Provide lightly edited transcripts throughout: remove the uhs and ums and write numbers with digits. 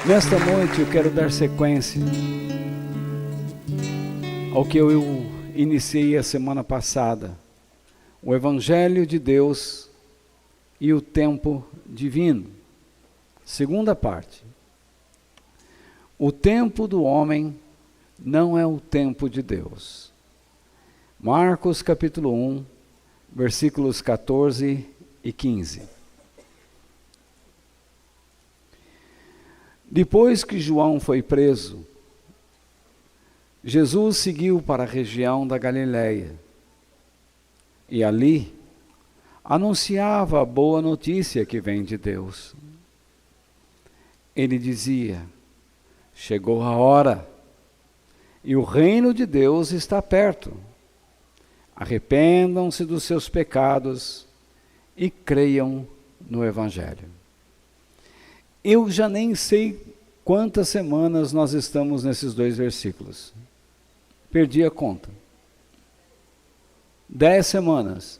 Nesta noite eu quero dar sequência ao que eu iniciei a semana passada, o Evangelho de Deus e o tempo divino. Segunda parte. O tempo do homem não é o tempo de Deus. Marcos capítulo 1, versículos 14 e 15. Depois que João foi preso, Jesus seguiu para a região da Galileia e ali anunciava a boa notícia que vem de Deus. Ele dizia: chegou a hora e o reino de Deus está perto. Arrependam-se dos seus pecados e creiam no Evangelho. Eu já nem sei quantas semanas nós estamos nesses dois versículos. Perdi a conta. 10 semanas.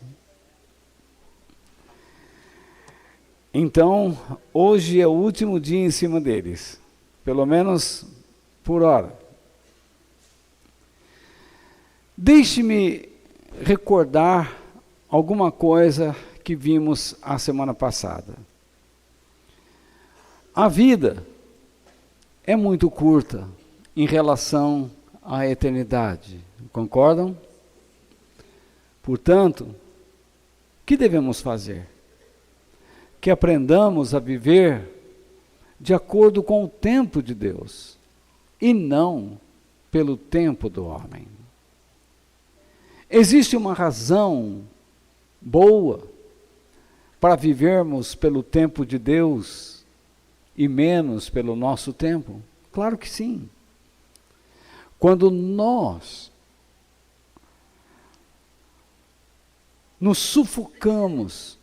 Então, hoje é o último dia em cima deles. Pelo menos por hora. Deixe-me recordar alguma coisa que vimos a semana passada. A vida é muito curta em relação à eternidade, concordam? Portanto, o que devemos fazer? Que aprendamos a viver de acordo com o tempo de Deus e não pelo tempo do homem. Existe uma razão boa para vivermos pelo tempo de Deus e menos pelo nosso tempo? Claro que sim. Quando nós nos sufocamos,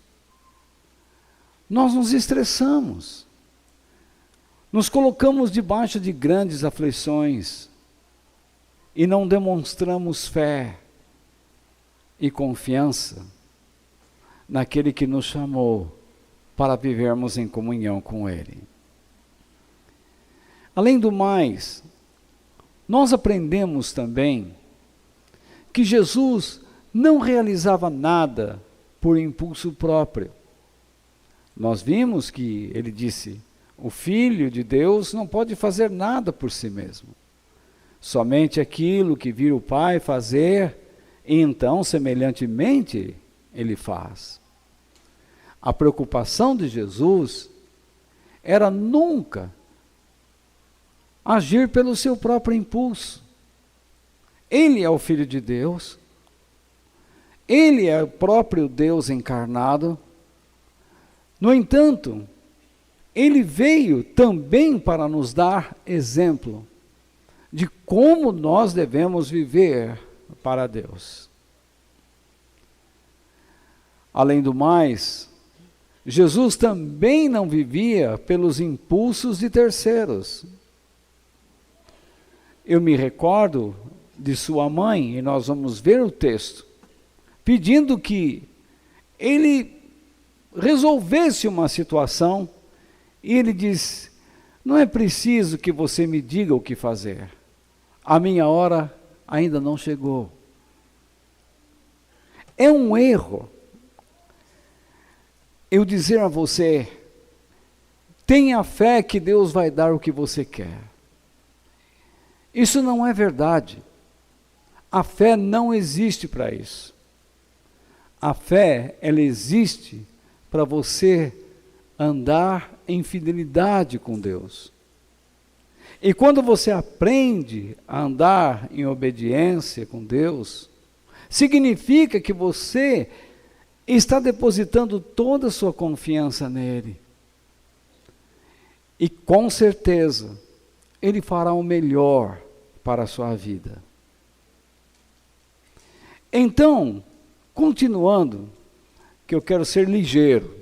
nós nos estressamos, nos colocamos debaixo de grandes aflições e não demonstramos fé e confiança naquele que nos chamou para vivermos em comunhão com Ele. Além do mais, nós aprendemos também que Jesus não realizava nada por impulso próprio. Nós vimos que ele disse: o Filho de Deus não pode fazer nada por si mesmo. Somente aquilo que vir o Pai fazer, e então, semelhantemente, ele faz. A preocupação de Jesus era nunca agir pelo seu próprio impulso. Ele é o Filho de Deus, ele é o próprio Deus encarnado. No entanto, ele veio também para nos dar exemplo de como nós devemos viver para Deus. Além do mais, Jesus também não vivia pelos impulsos de terceiros. Eu me recordo de sua mãe, e nós vamos ver o texto, pedindo que ele resolvesse uma situação, e ele diz: não é preciso que você me diga o que fazer, a minha hora ainda não chegou. É um erro eu dizer a você: tenha fé que Deus vai dar o que você quer. Isso não é verdade. A fé não existe para isso. A fé, ela existe para você andar em fidelidade com Deus. E quando você aprende a andar em obediência com Deus, significa que você e está depositando toda a sua confiança nele. E com certeza, ele fará o melhor para a sua vida. Então, continuando, que eu quero ser ligeiro.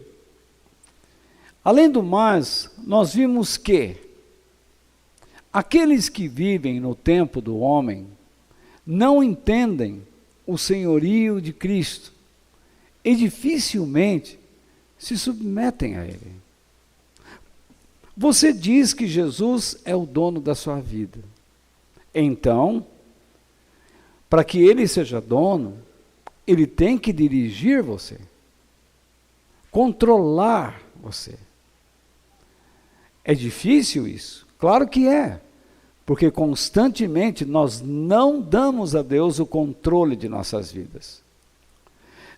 Além do mais, nós vimos que aqueles que vivem no tempo do homem não entendem o senhorio de Cristo e dificilmente se submetem a Ele. Você diz que Jesus é o dono da sua vida. Então, para que Ele seja dono, Ele tem que dirigir você, controlar você. É difícil isso? Claro que é, porque constantemente nós não damos a Deus o controle de nossas vidas.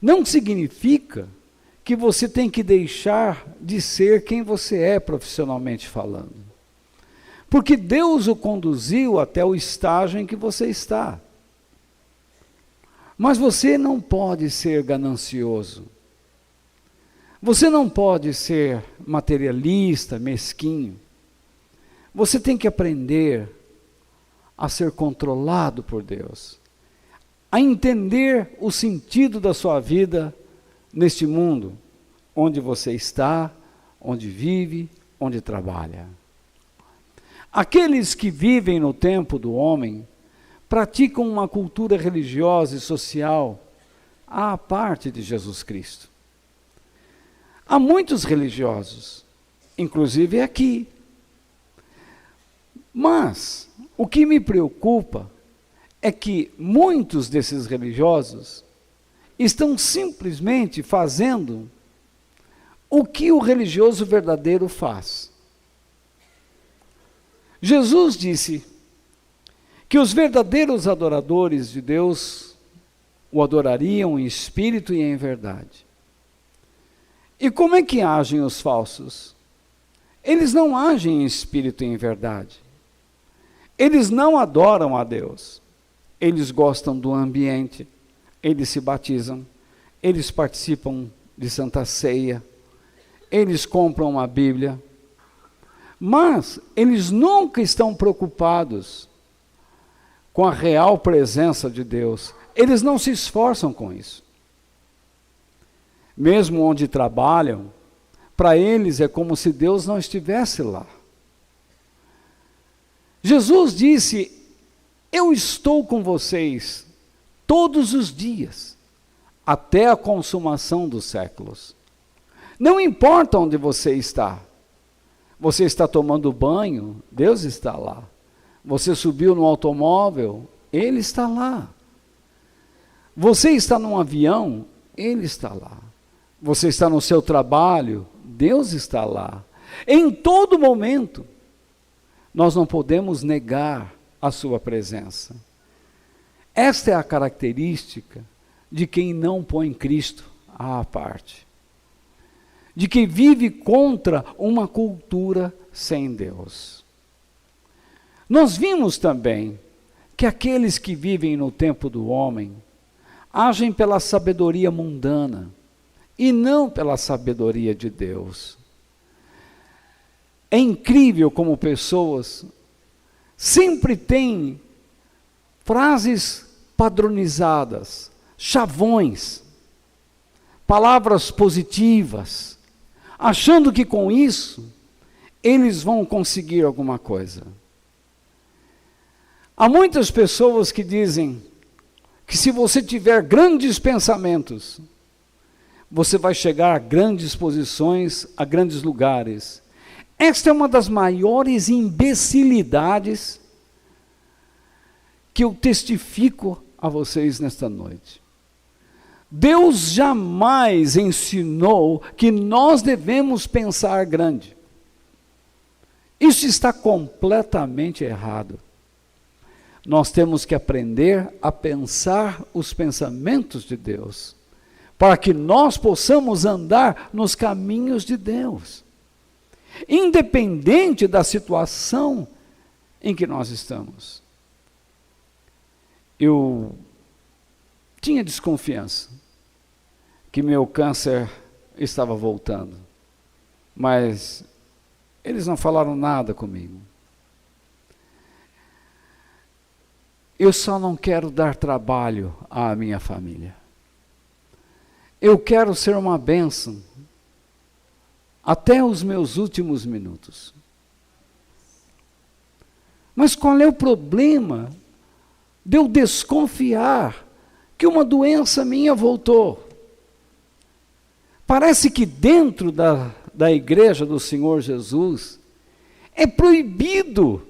Não significa que você tem que deixar de ser quem você é profissionalmente falando. Porque Deus o conduziu até o estágio em que você está. Mas você não pode ser ganancioso. Você não pode ser materialista, mesquinho. Você tem que aprender a ser controlado por Deus, a entender o sentido da sua vida neste mundo, onde você está, onde vive, onde trabalha. Aqueles que vivem no tempo do homem praticam uma cultura religiosa e social à parte de Jesus Cristo. Há muitos religiosos, inclusive aqui. Mas o que me preocupa é que muitos desses religiosos estão simplesmente fazendo o que o religioso verdadeiro faz. Jesus disse que os verdadeiros adoradores de Deus o adorariam em espírito e em verdade. E como é que agem os falsos? Eles não agem em espírito e em verdade. Eles não adoram a Deus. Eles gostam do ambiente, eles se batizam, eles participam de Santa Ceia, eles compram uma Bíblia, mas eles nunca estão preocupados com a real presença de Deus. Eles não se esforçam com isso. Mesmo onde trabalham, para eles é como se Deus não estivesse lá. Jesus disse: eu estou com vocês todos os dias, até a consumação dos séculos. Não importa onde você está. Você está tomando banho, Deus está lá. Você subiu no automóvel, Ele está lá. Você está num avião, Ele está lá. Você está no seu trabalho, Deus está lá. Em todo momento, nós não podemos negar a sua presença. Esta é a característica de quem não põe Cristo à parte. De quem vive contra uma cultura sem Deus. Nós vimos também que aqueles que vivem no tempo do homem agem pela sabedoria mundana e não pela sabedoria de Deus. É incrível como pessoas sempre têm frases padronizadas, chavões, palavras positivas, achando que com isso eles vão conseguir alguma coisa. Há muitas pessoas que dizem que se você tiver grandes pensamentos, você vai chegar a grandes posições, a grandes lugares. Esta é uma das maiores imbecilidades que eu testifico a vocês nesta noite. Deus jamais ensinou que nós devemos pensar grande. Isso está completamente errado. Nós temos que aprender a pensar os pensamentos de Deus, para que nós possamos andar nos caminhos de Deus, independente da situação em que nós estamos. Eu tinha desconfiança que meu câncer estava voltando. Mas eles não falaram nada comigo. Eu só não quero dar trabalho à minha família. Eu quero ser uma bênção até os meus últimos minutos. Mas qual é o problema de eu desconfiar que uma doença minha voltou? Parece que dentro da igreja do Senhor Jesus é proibido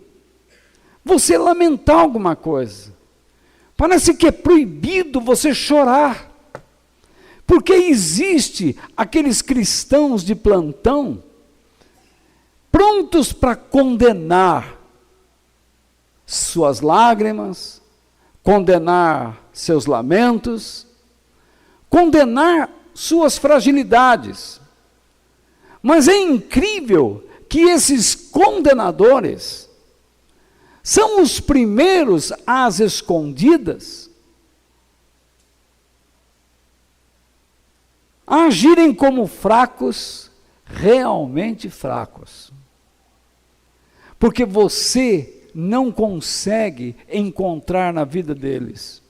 você lamentar alguma coisa. Parece que é proibido você chorar. Porque existe aqueles cristãos de plantão prontos para condenar suas lágrimas, condenar seus lamentos, condenar suas fragilidades. Mas é incrível que esses condenadores são os primeiros às escondidas a agirem como fracos, realmente fracos. Porque você não consegue encontrar na vida deles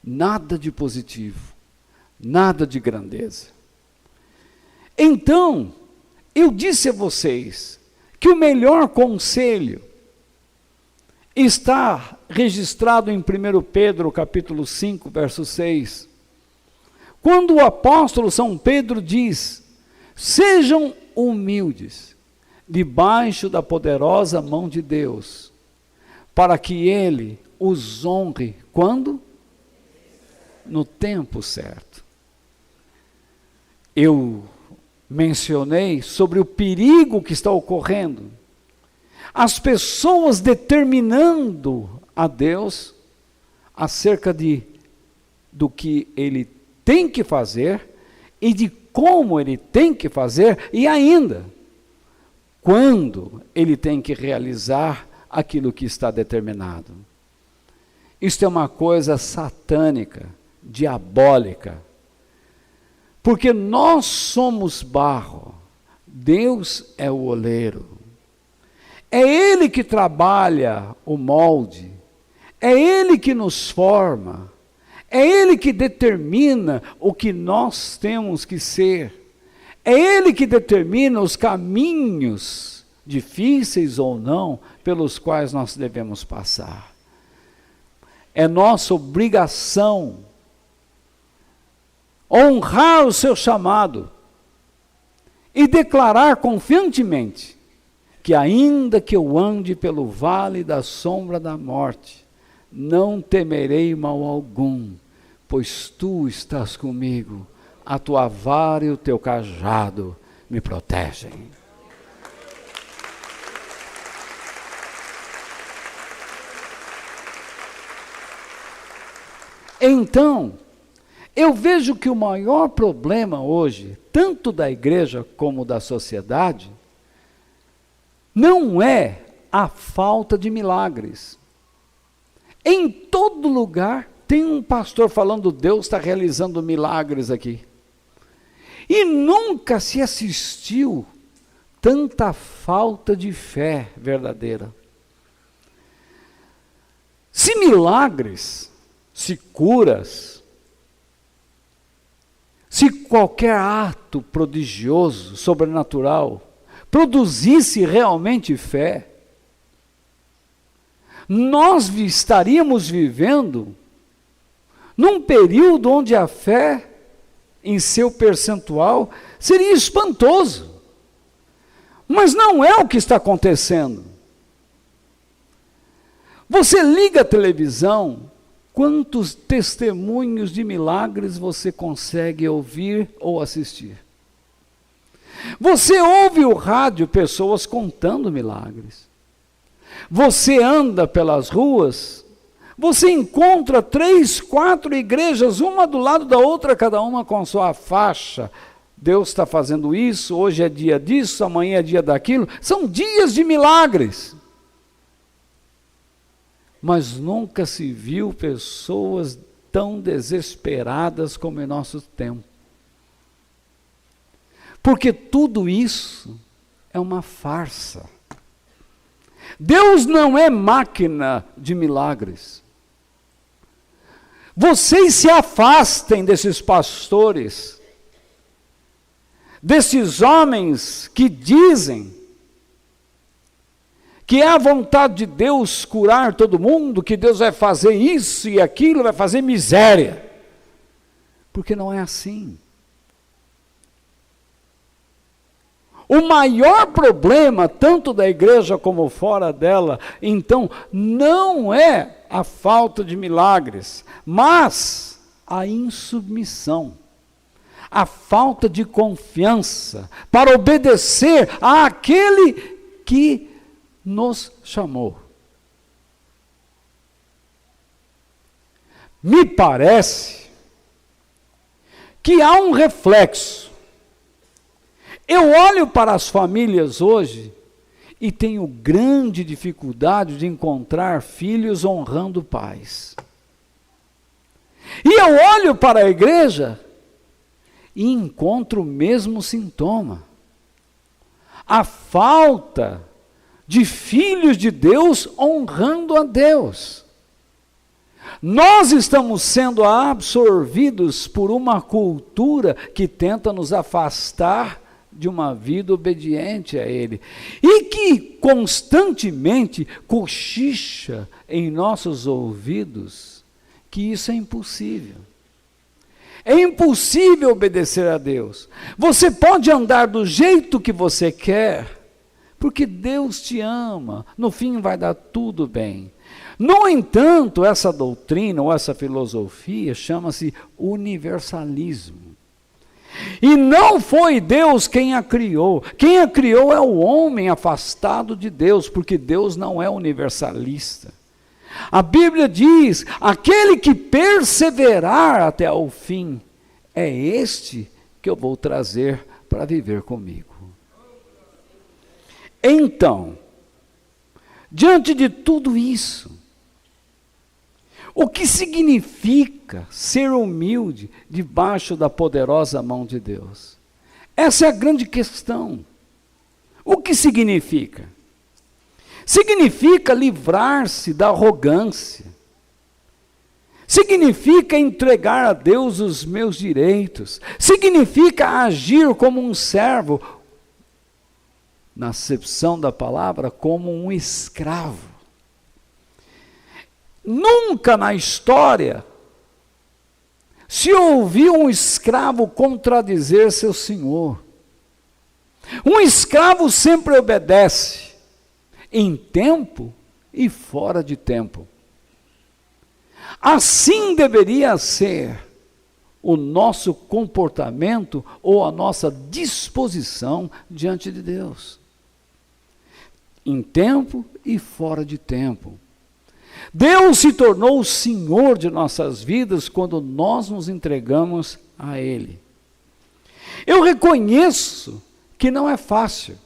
nada de positivo, nada de grandeza. Então, eu disse a vocês que o melhor conselho está registrado em 1 Pedro, capítulo 5, verso 6. Quando o apóstolo São Pedro diz: sejam humildes, debaixo da poderosa mão de Deus, para que Ele os honre, quando? No tempo certo. Eu mencionei sobre o perigo que está ocorrendo. As pessoas determinando a Deus acerca do que Ele tem que fazer e de como Ele tem que fazer e ainda quando Ele tem que realizar aquilo que está determinado. Isto é uma coisa satânica, diabólica, porque nós somos barro, Deus é o oleiro. É Ele que trabalha o molde, é Ele que nos forma, é Ele que determina o que nós temos que ser, é Ele que determina os caminhos, difíceis ou não, pelos quais nós devemos passar. É nossa obrigação honrar o seu chamado e declarar confiantemente que ainda que eu ande pelo vale da sombra da morte, não temerei mal algum, pois tu estás comigo, a tua vara e o teu cajado me protegem. Então, eu vejo que o maior problema hoje, tanto da igreja como da sociedade, não é a falta de milagres. Em todo lugar tem um pastor falando: Deus está realizando milagres aqui. E nunca se assistiu tanta falta de fé verdadeira. Se milagres, se curas, se qualquer ato prodigioso, sobrenatural, produzisse realmente fé, nós estaríamos vivendo num período onde a fé, em seu percentual, seria espantoso. Mas não é o que está acontecendo. Você liga a televisão, quantos testemunhos de milagres você consegue ouvir ou assistir? Você ouve o rádio, pessoas contando milagres. Você anda pelas ruas, você encontra 3, 4 igrejas, uma do lado da outra, cada uma com sua faixa. Deus está fazendo isso, hoje é dia disso, amanhã é dia daquilo. São dias de milagres. Mas nunca se viu pessoas tão desesperadas como em nosso tempo. Porque tudo isso é uma farsa. Deus não é máquina de milagres. Vocês se afastem desses pastores, desses homens que dizem que é a vontade de Deus curar todo mundo, que Deus vai fazer isso e aquilo, vai fazer miséria. Porque não é assim. O maior problema, tanto da igreja como fora dela, então, não é a falta de milagres, mas a insubmissão, a falta de confiança para obedecer àquele que nos chamou. Me parece que há um reflexo. Eu olho para as famílias hoje e tenho grande dificuldade de encontrar filhos honrando pais. E eu olho para a igreja e encontro o mesmo sintoma. A falta de filhos de Deus honrando a Deus. Nós estamos sendo absorvidos por uma cultura que tenta nos afastar de uma vida obediente a Ele, e que constantemente cochicha em nossos ouvidos que isso é impossível. É impossível obedecer a Deus. Você pode andar do jeito que você quer, porque Deus te ama, no fim vai dar tudo bem. No entanto, essa doutrina ou essa filosofia chama-se universalismo. E não foi Deus quem a criou. Quem a criou é o homem afastado de Deus, porque Deus não é universalista. A Bíblia diz: aquele que perseverar até ao fim, é este que eu vou trazer para viver comigo. Então, diante de tudo isso, o que significa ser humilde debaixo da poderosa mão de Deus? Essa é a grande questão. O que significa? Significa livrar-se da arrogância. Significa entregar a Deus os meus direitos. Significa agir como um servo, na acepção da palavra, como um escravo. Nunca na história se ouviu um escravo contradizer seu senhor. Um escravo sempre obedece, em tempo e fora de tempo. Assim deveria ser o nosso comportamento ou a nossa disposição diante de Deus. Em tempo e fora de tempo. Deus se tornou o Senhor de nossas vidas quando nós nos entregamos a Ele. Eu reconheço que não é fácil.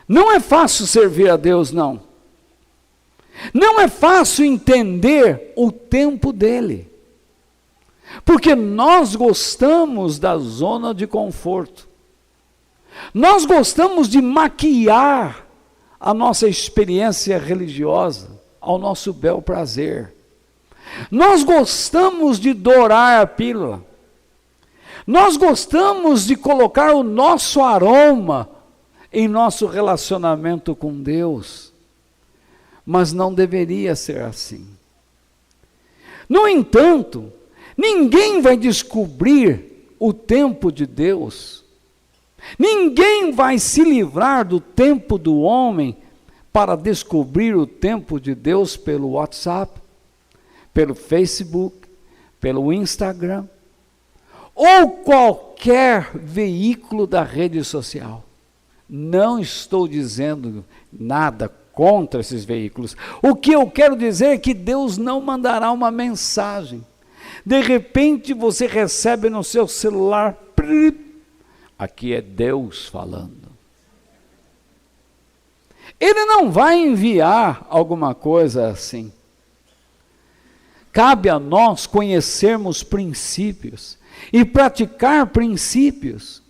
Não é fácil servir a Deus, não. Não é fácil entender o tempo dEle. Porque nós gostamos da zona de conforto. Nós gostamos de maquiar a nossa experiência religiosa ao nosso bel prazer. Nós gostamos de dourar a pílula. Nós gostamos de colocar o nosso aroma em nosso relacionamento com Deus. Mas não deveria ser assim. No entanto, ninguém vai descobrir o tempo de Deus. Ninguém vai se livrar do tempo do homem para descobrir o tempo de Deus pelo WhatsApp, pelo Facebook, pelo Instagram, ou qualquer veículo da rede social. Não estou dizendo nada contra esses veículos. O que eu quero dizer é que Deus não mandará uma mensagem. De repente você recebe no seu celular, aqui é Deus falando. Ele não vai enviar alguma coisa assim. Cabe a nós conhecermos princípios e praticar princípios.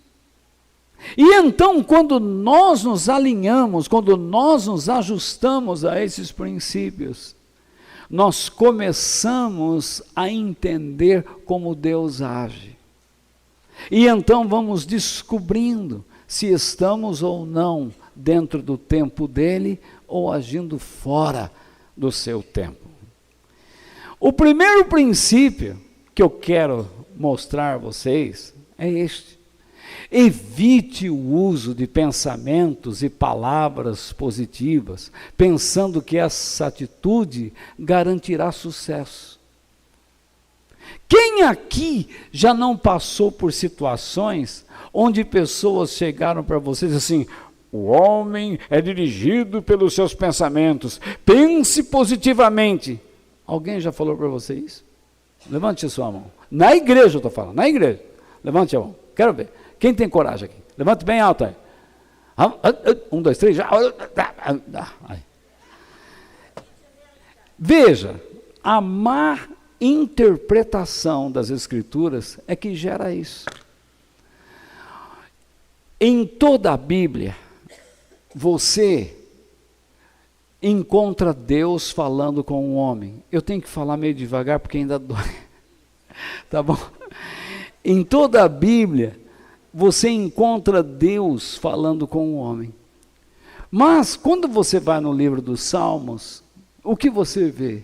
E então, quando nós nos alinhamos, quando nós nos ajustamos a esses princípios, nós começamos a entender como Deus age. E então vamos descobrindo se estamos ou não dentro do tempo dele ou agindo fora do seu tempo. O primeiro princípio que eu quero mostrar a vocês é este. Evite o uso de pensamentos e palavras positivas, pensando que essa atitude garantirá sucesso. Quem aqui já não passou por situações onde pessoas chegaram para vocês assim: o homem é dirigido pelos seus pensamentos, pense positivamente. Alguém já falou para você isso? Levante a sua mão. Na igreja eu estou falando, na igreja. Levante a mão, quero ver. Quem tem coragem aqui? Levante bem alto aí. 1, 2, 3, já. Veja, a má interpretação das Escrituras é que gera isso. Em toda a Bíblia, você encontra Deus falando com um homem. Eu tenho que falar meio devagar porque ainda dói. Tá bom? Em toda a Bíblia, você encontra Deus falando com um homem. Mas, quando você vai no livro dos Salmos, o que você vê?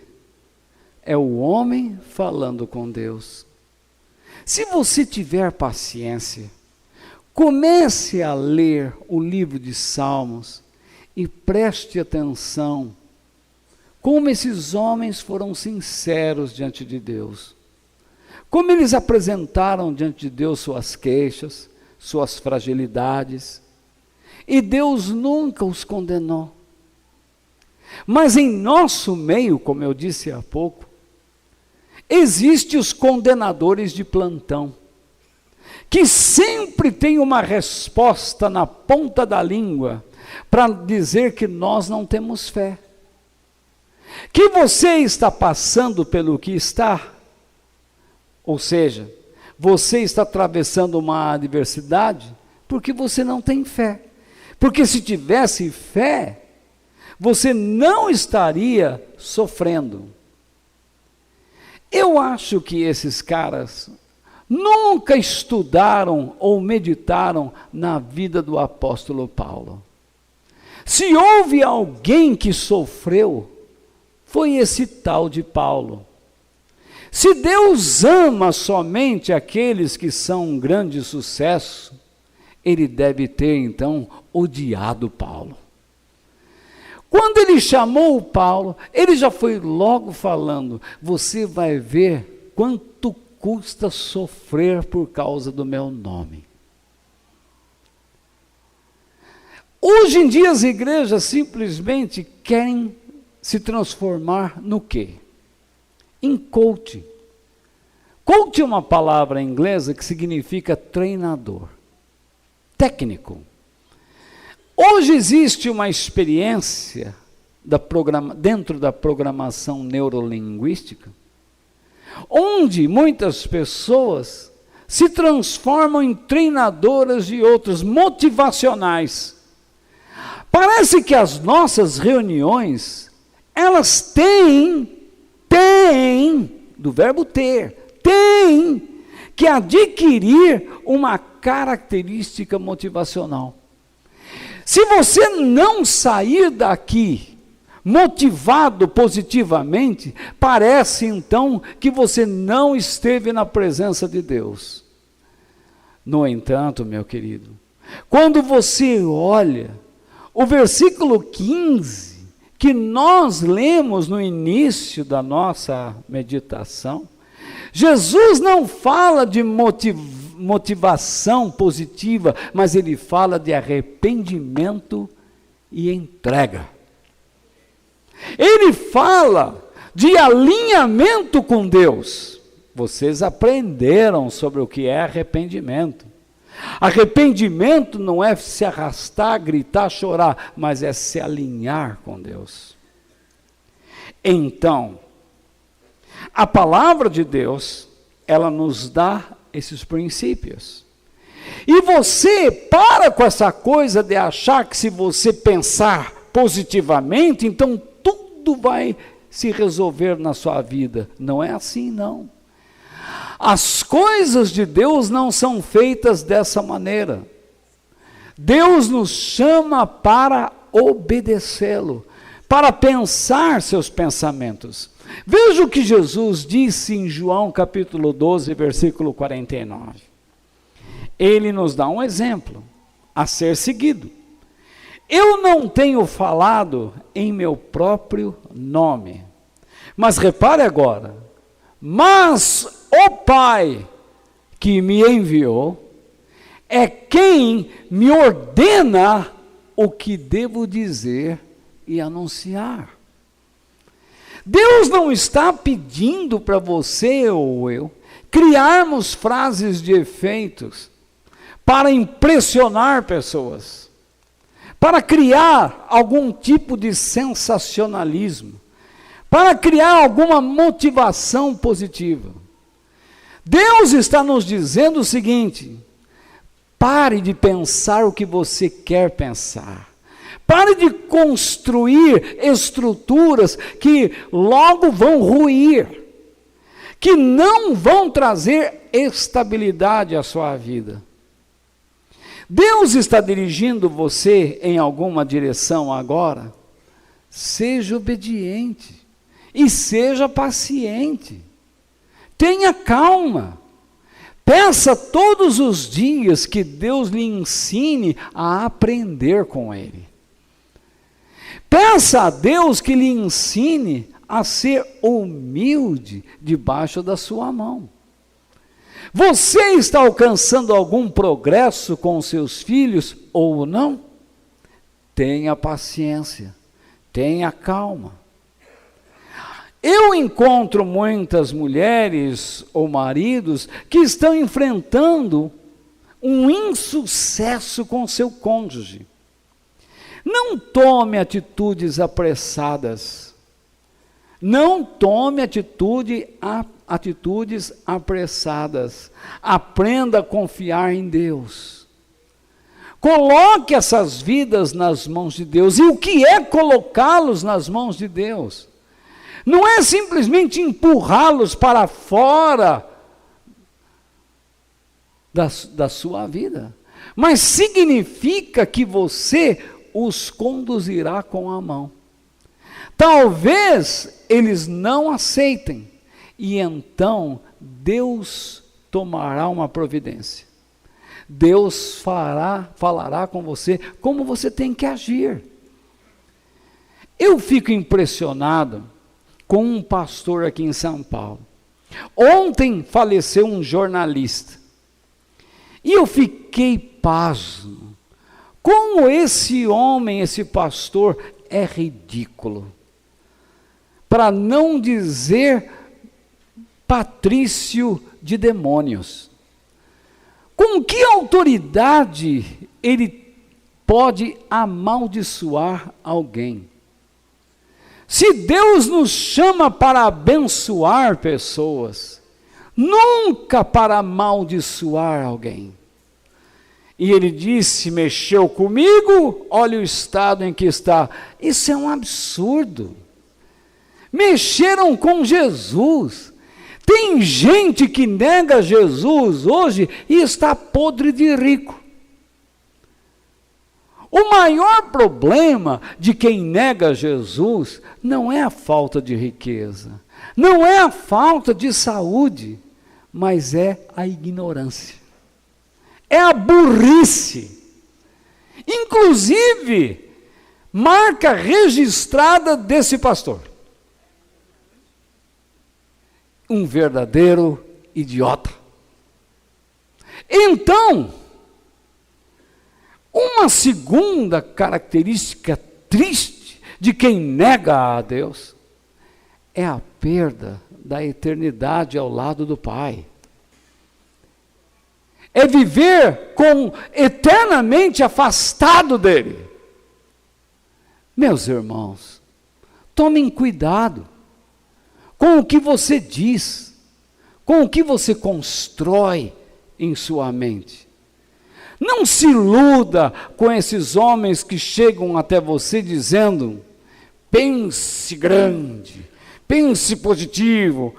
É o homem falando com Deus. Se você tiver paciência, comece a ler o livro de Salmos e preste atenção como esses homens foram sinceros diante de Deus. Como eles apresentaram diante de Deus suas queixas, suas fragilidades, e Deus nunca os condenou. Mas em nosso meio, como eu disse há pouco, existem os condenadores de plantão, que sempre tem uma resposta na ponta da língua, para dizer que nós não temos fé. Que você está passando pelo que está, ou seja, você está atravessando uma adversidade porque você não tem fé. Porque se tivesse fé, você não estaria sofrendo. Eu acho que esses caras nunca estudaram ou meditaram na vida do apóstolo Paulo. Se houve alguém que sofreu, foi esse tal de Paulo. Se Deus ama somente aqueles que são um grande sucesso, ele deve ter então odiado Paulo. Quando ele chamou Paulo, ele já foi logo falando: você vai ver quanto custa sofrer por causa do meu nome. Hoje em dia as igrejas simplesmente querem se transformar no quê? Em coaching. Coach é uma palavra inglesa que significa treinador, técnico. Hoje existe uma experiência dentro da programação neurolinguística, onde muitas pessoas se transformam em treinadoras de outros, motivacionais. Parece que as nossas reuniões, elas têm, do verbo ter, têm que adquirir uma característica motivacional. Se você não sair daqui motivado positivamente, parece então que você não esteve na presença de Deus. No entanto, meu querido, quando você olha o versículo 15, que nós lemos no início da nossa meditação, Jesus não fala de motivação positiva, mas ele fala de arrependimento e entrega. Ele fala de alinhamento com Deus. Vocês aprenderam sobre o que é arrependimento. Arrependimento não é se arrastar, gritar, chorar, mas é se alinhar com Deus. Então, a palavra de Deus, ela nos dá esses princípios. E você para com essa coisa de achar que se você pensar positivamente, então tudo vai se resolver na sua vida. Não é assim, não. As coisas de Deus não são feitas dessa maneira. Deus nos chama para obedecê-lo, para pensar seus pensamentos. Veja o que Jesus disse em João capítulo 12, versículo 49. Ele nos dá um exemplo a ser seguido. Eu não tenho falado em meu próprio nome. Mas repare agora, mas o Pai que me enviou é quem me ordena o que devo dizer e anunciar. Deus não está pedindo para você ou eu criarmos frases de efeitos para impressionar pessoas, para criar algum tipo de sensacionalismo, para criar alguma motivação positiva. Deus está nos dizendo o seguinte: pare de pensar o que você quer pensar. Pare de construir estruturas que logo vão ruir, que não vão trazer estabilidade à sua vida. Deus está dirigindo você em alguma direção agora? Seja obediente e seja paciente. Tenha calma. Peça todos os dias que Deus lhe ensine a aprender com Ele. Peça a Deus que lhe ensine a ser humilde debaixo da sua mão. Você está alcançando algum progresso com seus filhos ou não? Tenha paciência, tenha calma. Eu encontro muitas mulheres ou maridos que estão enfrentando um insucesso com seu cônjuge. Não tome atitudes apressadas. Não tome atitudes apressadas. Aprenda a confiar em Deus. Coloque essas vidas nas mãos de Deus. E o que é colocá-los nas mãos de Deus? Não é simplesmente empurrá-los para fora da sua vida, mas significa que você os conduzirá com a mão. Talvez eles não aceitem, e então Deus tomará uma providência. Deus falará com você como você tem que agir. Eu fico impressionado com um pastor aqui em São Paulo. Ontem faleceu um jornalista. E eu fiquei pasmo. Como esse homem, esse pastor, é ridículo. Para não dizer patrício de demônios. Com que autoridade ele pode amaldiçoar alguém? Se Deus nos chama para abençoar pessoas, nunca para amaldiçoar alguém. E ele disse: mexeu comigo, olha o estado em que está. Isso é um absurdo. Mexeram com Jesus. Tem gente que nega Jesus hoje e está podre de rico. O maior problema de quem nega Jesus não é a falta de riqueza, não é a falta de saúde, mas é a ignorância, é a burrice. Inclusive, marca registrada desse pastor. Um verdadeiro idiota. Então, uma segunda característica triste de quem nega a Deus é a perda da eternidade ao lado do Pai. É viver eternamente afastado dele. Meus irmãos, tomem cuidado com o que você diz, com o que você constrói em sua mente. Não se iluda com esses homens que chegam até você dizendo: pense grande, pense positivo,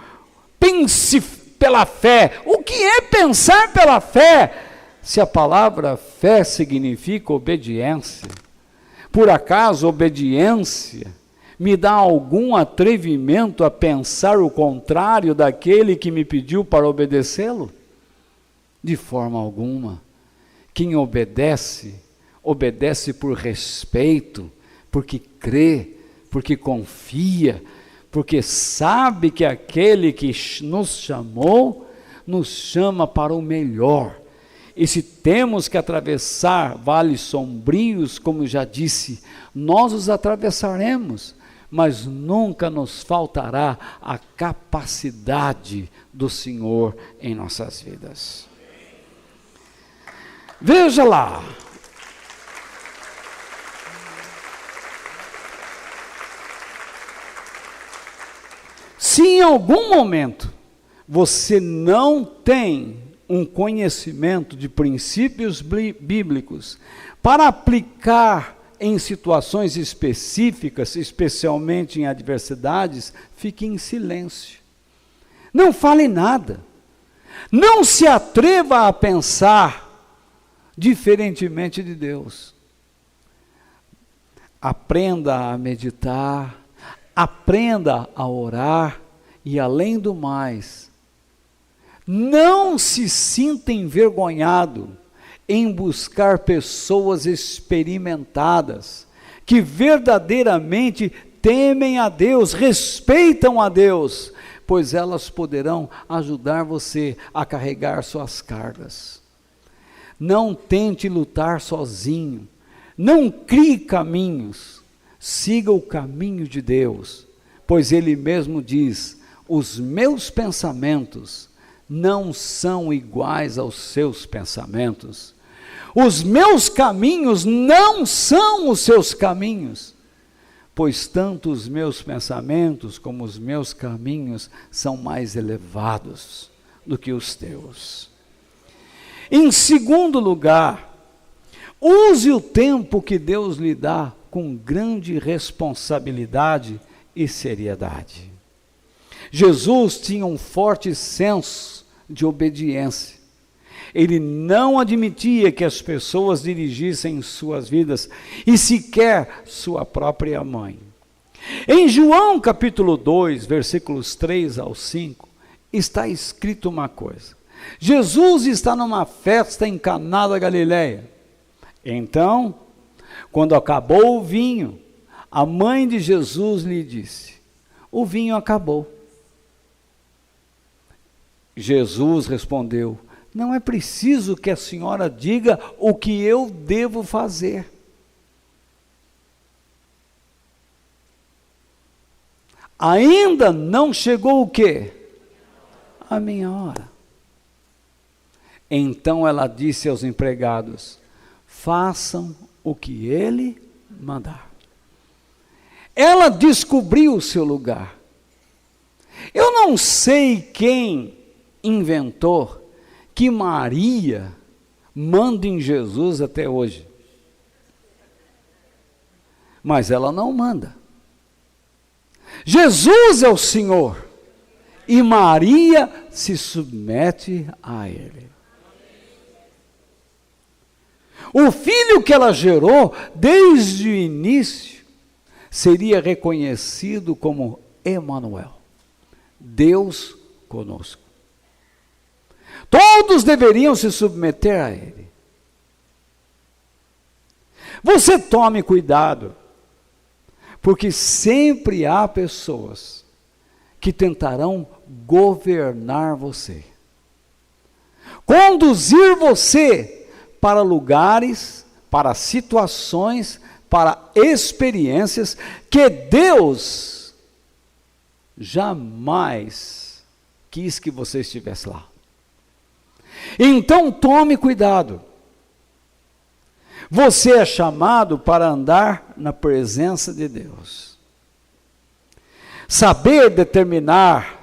pense pela fé. O que é pensar pela fé? Se a palavra fé significa obediência, por acaso obediência me dá algum atrevimento a pensar o contrário daquele que me pediu para obedecê-lo? De forma alguma. Quem obedece, obedece por respeito, porque crê, porque confia, porque sabe que aquele que nos chamou, nos chama para o melhor. E se temos que atravessar vales sombrios, como já disse, nós os atravessaremos, mas nunca nos faltará a capacidade do Senhor em nossas vidas. Veja lá. Se em algum momento você não tem um conhecimento de princípios bíblicos para aplicar em situações específicas, especialmente em adversidades, fique em silêncio. Não fale nada. Não se atreva a pensar diferentemente de Deus. Aprenda a meditar, aprenda a orar e, além do mais, não se sinta envergonhado em buscar pessoas experimentadas, que verdadeiramente temem a Deus, respeitam a Deus, pois elas poderão ajudar você a carregar suas cargas. Não tente lutar sozinho, não crie caminhos, siga o caminho de Deus, pois Ele mesmo diz: os meus pensamentos não são iguais aos seus pensamentos, os meus caminhos não são os seus caminhos, pois tanto os meus pensamentos como os meus caminhos são mais elevados do que os teus. Em segundo lugar, use o tempo que Deus lhe dá com grande responsabilidade e seriedade. Jesus tinha um forte senso de obediência. Ele não admitia que as pessoas dirigissem suas vidas, e sequer sua própria mãe. Em João capítulo 2, versículos 3 ao 5, está escrito uma coisa. Jesus está numa festa em Caná da Galileia. Então, quando acabou o vinho, a mãe de Jesus lhe disse: o vinho acabou. Jesus respondeu: não é preciso que a senhora diga o que eu devo fazer. Ainda não chegou o quê? A minha hora. Então ela disse aos empregados: façam o que ele mandar. Ela descobriu o seu lugar. Eu não sei quem inventou que Maria manda em Jesus até hoje. Mas ela não manda. Jesus é o Senhor e Maria se submete a Ele. O filho que ela gerou, desde o início, seria reconhecido como Emanuel, Deus conosco. Todos deveriam se submeter a Ele. Você tome cuidado, porque sempre há pessoas que tentarão governar você, conduzir você para lugares, para situações, para experiências que Deus jamais quis que você estivesse lá. Então tome cuidado. Você é chamado para andar na presença de Deus. Saber determinar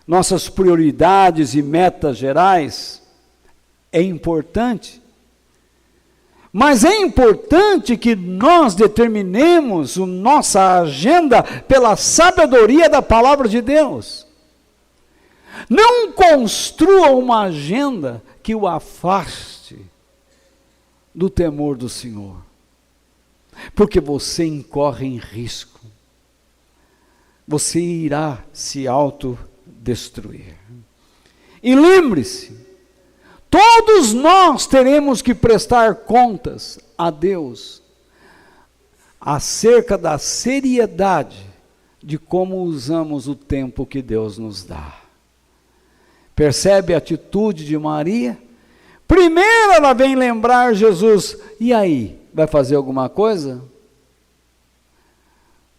nossas prioridades e metas gerais é importante Mas é importante que nós determinemos a nossa agenda pela sabedoria da palavra de Deus. Não construa uma agenda que o afaste do temor do Senhor, porque você incorre em risco. Você irá se autodestruir. E lembre-se, todos nós teremos que prestar contas a Deus acerca da seriedade de como usamos o tempo que Deus nos dá. Percebe a atitude de Maria? Primeiro ela vem lembrar Jesus. E aí, vai fazer alguma coisa?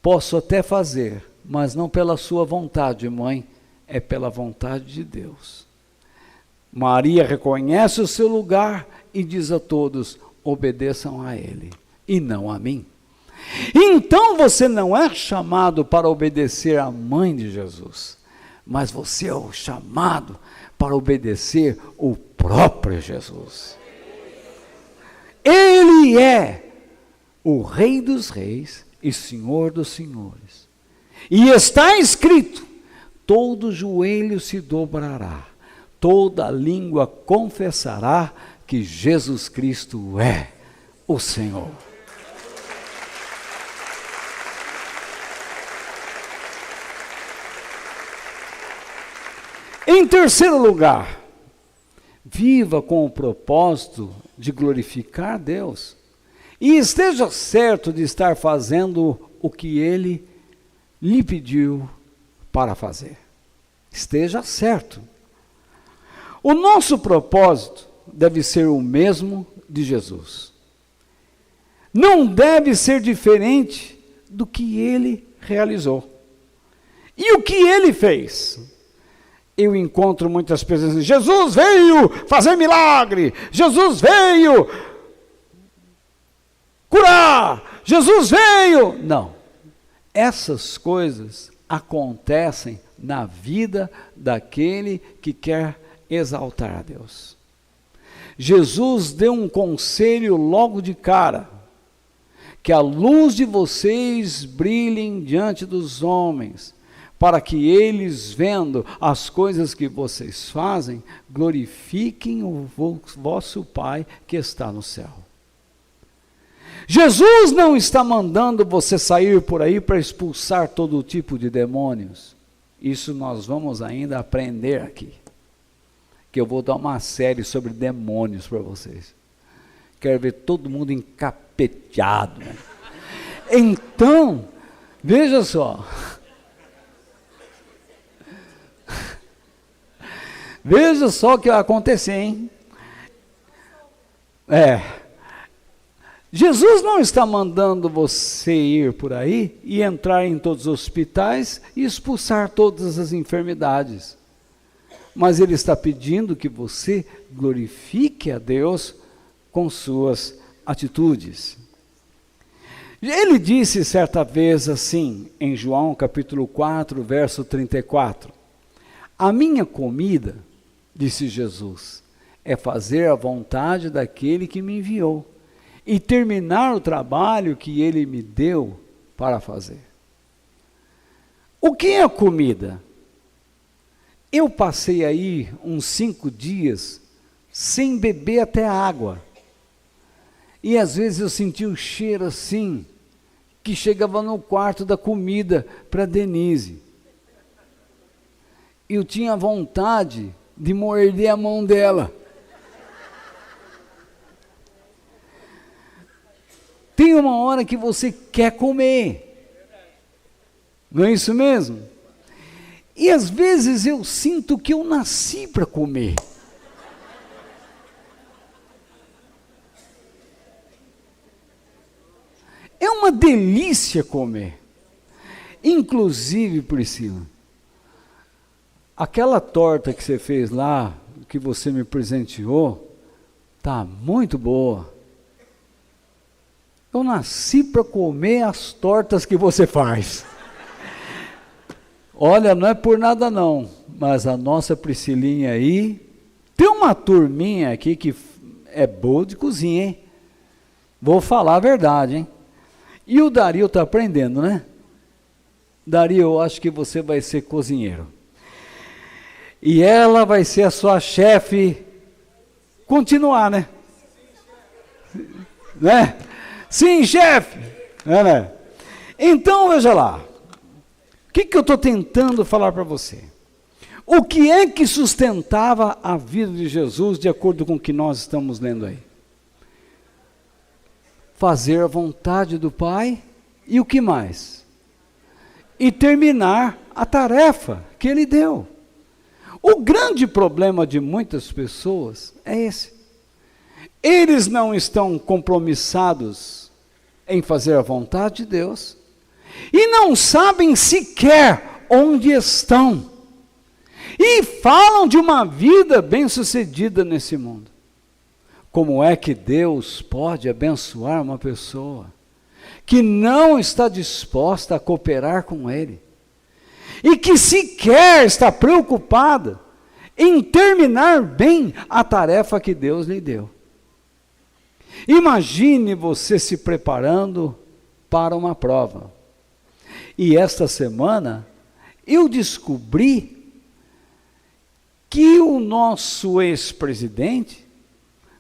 Posso até fazer, mas não pela sua vontade, mãe, é pela vontade de Deus. Maria reconhece o seu lugar e diz a todos: obedeçam a Ele e não a mim. Então você não é chamado para obedecer à mãe de Jesus, mas você é o chamado para obedecer o próprio Jesus. Ele é o Rei dos Reis e Senhor dos Senhores. E está escrito: todo joelho se dobrará, toda língua confessará que Jesus Cristo é o Senhor. Em terceiro lugar, viva com o propósito de glorificar Deus e esteja certo de estar fazendo o que Ele lhe pediu para fazer. Esteja certo. O nosso propósito deve ser o mesmo de Jesus. Não deve ser diferente do que Ele realizou. E o que Ele fez? Eu encontro muitas pessoas dizendo: Jesus veio fazer milagre, Jesus veio curar, Jesus veio. Não, essas coisas acontecem na vida daquele que quer exaltar a Deus. Jesus deu um conselho logo de cara: que a luz de vocês brilhe diante dos homens, para que eles, vendo as coisas que vocês fazem, glorifiquem o vosso Pai que está no céu. Jesus não está mandando você sair por aí para expulsar todo tipo de demônios. Isso nós vamos ainda aprender aqui, que eu vou dar uma série sobre demônios para vocês. Quero ver todo mundo encapeteado, né? Então, veja só. Veja só o que vai acontecer, hein? Jesus não está mandando você ir por aí e entrar em todos os hospitais e expulsar todas as enfermidades. Mas Ele está pedindo que você glorifique a Deus com suas atitudes. Ele disse certa vez assim, em João capítulo 4, verso 34, a minha comida, disse Jesus, é fazer a vontade daquele que me enviou e terminar o trabalho que ele me deu para fazer. O que é a comida? Eu passei aí uns 5 dias sem beber até água. E às vezes eu sentia o cheiro assim, que chegava no quarto da comida para Denise. Eu tinha vontade de morder a mão dela. Tem uma hora que você quer comer. Não é isso mesmo? E às vezes eu sinto que eu nasci para comer. É uma delícia comer. Inclusive, Priscila, aquela torta que você fez lá, que você me presenteou, tá muito boa. Eu nasci para comer as tortas que você faz. Olha, não é por nada não, mas a nossa Priscilinha aí, tem uma turminha aqui que é boa de cozinha, hein? Vou falar a verdade, hein? E o Dario está aprendendo, né? Dario, eu acho que você vai ser cozinheiro. E ela vai ser a sua chefe. Continuar, né? Né? Sim, chefe! É, né? Então, veja lá. O que eu estou tentando falar para você? O que é que sustentava a vida de Jesus, de acordo com o que nós estamos lendo aí? Fazer a vontade do Pai e o que mais? E terminar a tarefa que Ele deu. O grande problema de muitas pessoas é esse. Eles não estão compromissados em fazer a vontade de Deus e não sabem sequer onde estão. E falam de uma vida bem-sucedida nesse mundo. Como é que Deus pode abençoar uma pessoa que não está disposta a cooperar com Ele? E que sequer está preocupada em terminar bem a tarefa que Deus lhe deu. Imagine você se preparando para uma prova. E esta semana eu descobri que o nosso ex-presidente